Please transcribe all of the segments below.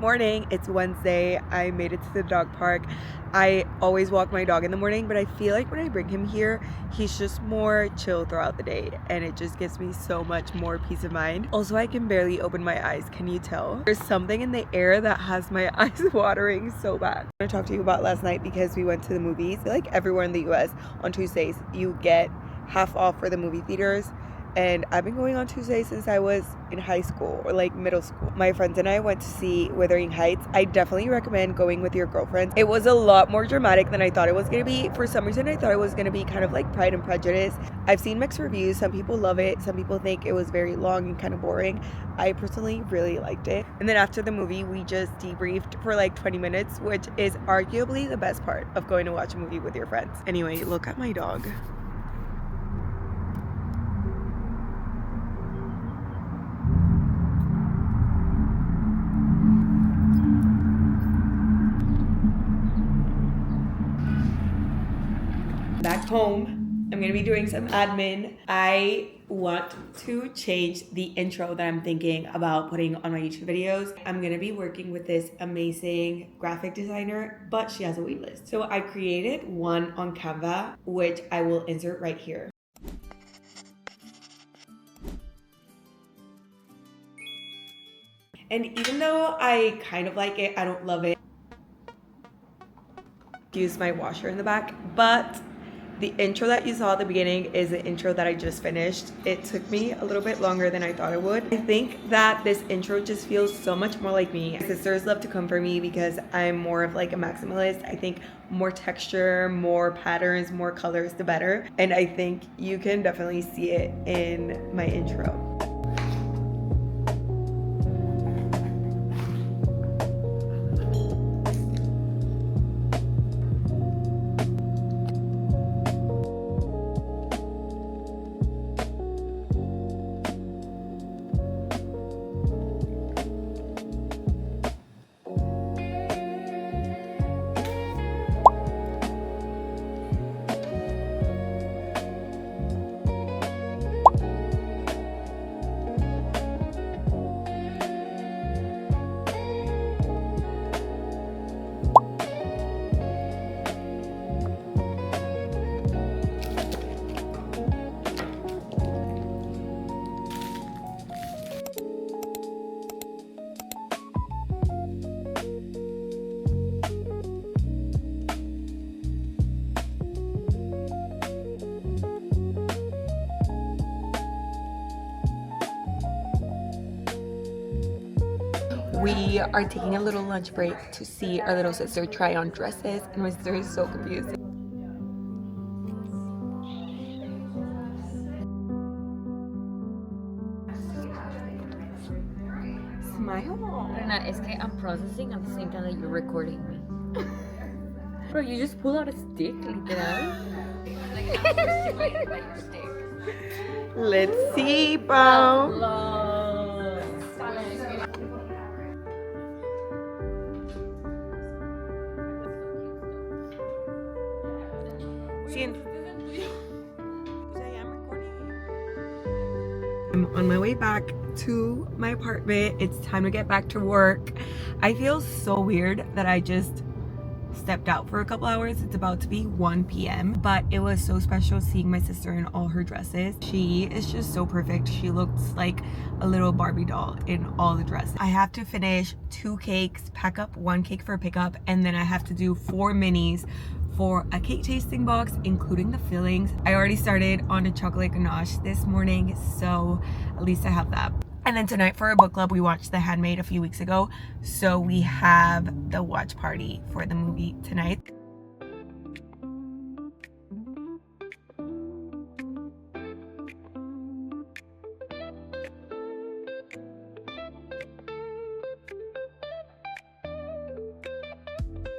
Morning, it's Wednesday. I made it to the dog park. I always walk my dog in the morning, but I feel like when I bring him here, he's just more chill throughout the day, and it just gives me so much more peace of mind. Also, I can barely open my eyes. Can you tell? There's something in the air that has my eyes watering so bad. I'm gonna talk to you about last night because we went to the movies. I feel like everywhere in the US on Tuesdays you get half off for the movie theaters. And I've been going on Tuesdays since I was in high school or like middle school. My friends and I went to see Wuthering Heights. I definitely recommend going with your girlfriends. It was a lot more dramatic than I thought it was gonna be. For some reason, I thought it was gonna be kind of like Pride and Prejudice. I've seen mixed reviews. Some people love it. Some people think it was very long and kind of boring. I personally really liked it. And then after the movie, we just debriefed for like 20 minutes, which is arguably the best part of going to watch a movie with your friends. Anyway, look at my dog. Back home, I'm gonna be doing some admin. I want to change the intro that I'm thinking about putting on my YouTube videos. I'm gonna be working with this amazing graphic designer, but she has a wait list. So I created one on Canva, which I will insert right here. And even though I kind of like it, I don't love it. Use my washer in the back, but the intro that you saw at the beginning is the intro that I just finished. It took me a little bit longer than I thought it would. I think that this intro just feels so much more like me. My sisters love to come for me because I'm more of like a maximalist. I think more texture, more patterns, more colors, the better. And I think you can definitely see it in my intro. We are taking a little lunch break to see our little sister try on dresses, and my sister is so confused. Smile. Rena, es que I'm processing at the same time that you're recording me. Bro, you just pull out a stick, literal. Like, I'm processing by your stick. Let's see, bro. I'm on my way back to my apartment. It's time to get back to work. I feel so weird that I just stepped out for a couple hours. It's about to be 1 p.m. but it was so special seeing my sister in all her dresses. She is just so perfect. She looks like a little Barbie doll in all the dresses. I have to finish 2 cakes, pack up 1 cake for pickup, and then I have to do 4 minis for a cake tasting box, including the fillings. I already started on a chocolate ganache this morning, so at least I have that. And then tonight for our book club, we watched The Handmaid a few weeks ago, so we have the watch party for the movie tonight.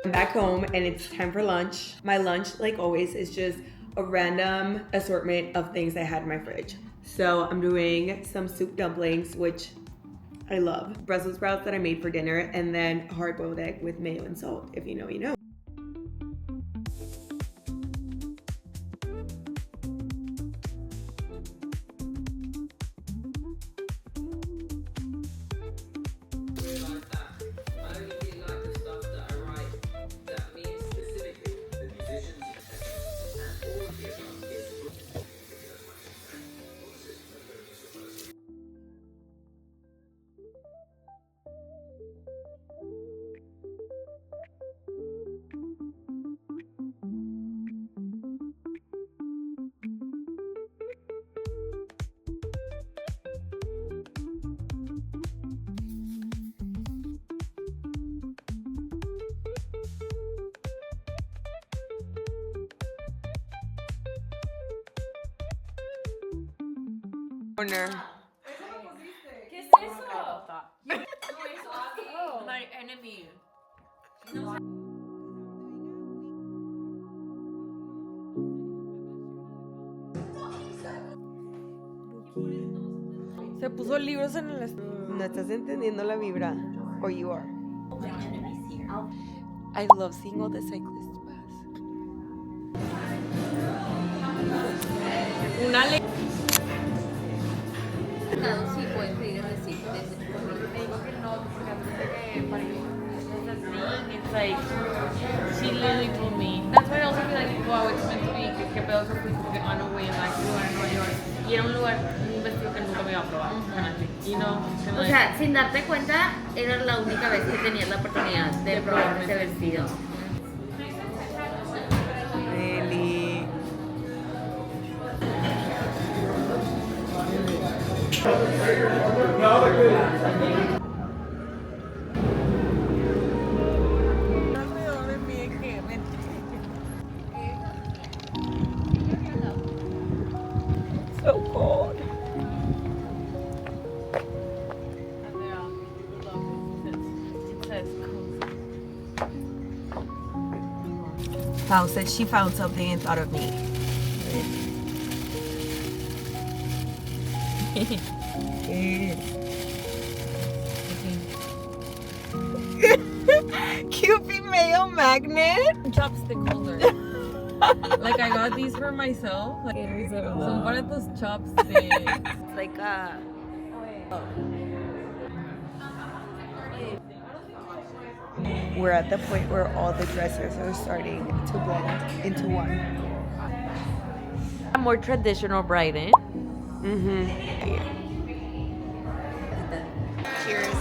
I'm back home and it's time for lunch. My lunch, like always, is just a random assortment of things I had in my fridge. So I'm doing some soup dumplings, which I love. Brussels sprouts that I made for dinner, and then hard-boiled egg with mayo and salt. If you know, you know. Owner. ¿Qué es eso? My enemy. Se puso libros en el No estás entendiendo la vibra. Or you are. I love seeing all the cyclists pass. una ley. Sí, puedes pedir decir. It's like she literally told me. That's why I also feel like wow, it's meant to be. Que pedo que fui porque on a way en like lugar en Nueva York y era un lugar, un vestido que nunca me iba a probar. You know. O sea, sin darte cuenta, era la única vez que tenías la oportunidad de probar ese vestido. Really? Alrededor de mí de que me So cold. Pao said she found something and thought of me. Cupid mayo magnet. chopstick holder. Like I got these for myself. Like, son para tus chopsticks. Like we're at the point where all the dresses are starting to blend into one. A more traditional bridal. Cheers.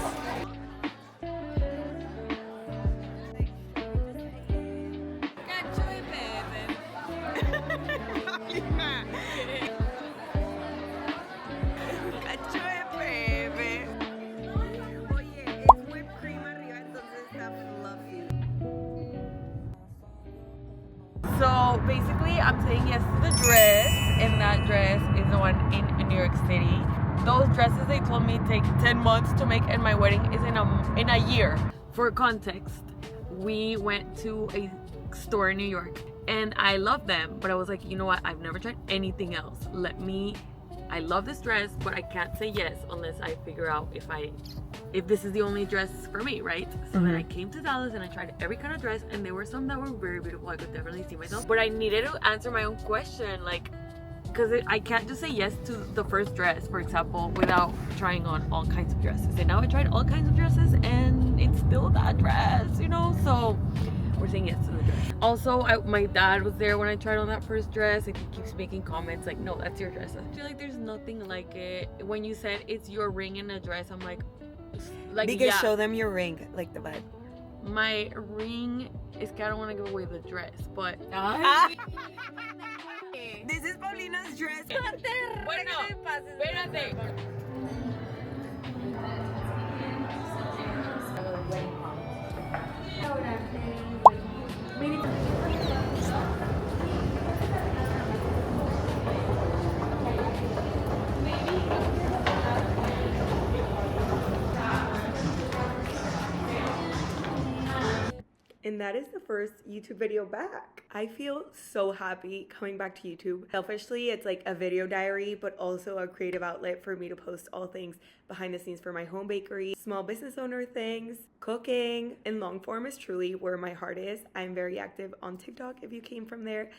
So basically, I'm saying yes to the dress, and that dress is the one in New York City. Those dresses they told me take 10 months to make, and my wedding is in a year. For context, we went to a store in New York, and I love them, but I was like, you know what? I've never tried anything else. I love this dress, but I can't say yes unless I figure out if this is the only dress for me, right? So then I came to Dallas and I tried every kind of dress, and there were some that were very beautiful. I could definitely see myself, but I needed to answer my own question, like, because I can't just say yes to the first dress, for example, without trying on all kinds of dresses. And now I tried all kinds of dresses, and it's still that dress, you know. So we're saying yes to the dress. Also, my dad was there when I tried on that first dress, and he keeps making comments like, no, that's your dress. I feel like there's nothing like it. When you said it's your ring in a dress, I'm like Because yeah. show them your ring, like the vibe. My ring is que I don't want to give away the dress, but This is Paulina's dress. bueno, espérate. And that is the first YouTube video back. I feel so happy coming back to YouTube. Selfishly, it's like a video diary, but also a creative outlet for me to post all things behind the scenes for my home bakery, small business owner things, cooking, and long form is truly where my heart is. I'm very active on TikTok if you came from there,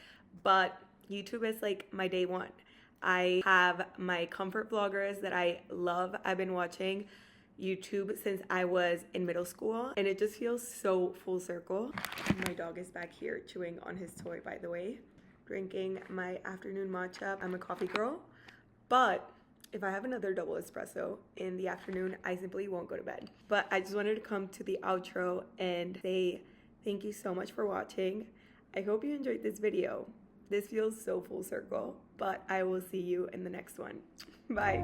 but YouTube is like my day one. I have my comfort vloggers that I love. I've been watching YouTube since I was in middle school, and it just feels so full circle. My dog is back here chewing on his toy, by the way, drinking my afternoon matcha. I'm a coffee girl, but if I have another double espresso in the afternoon, I simply won't go to bed. But I just wanted to come to the outro and say thank you so much for watching. I hope you enjoyed this video. This feels so full circle, but I will see you in the next one. Bye.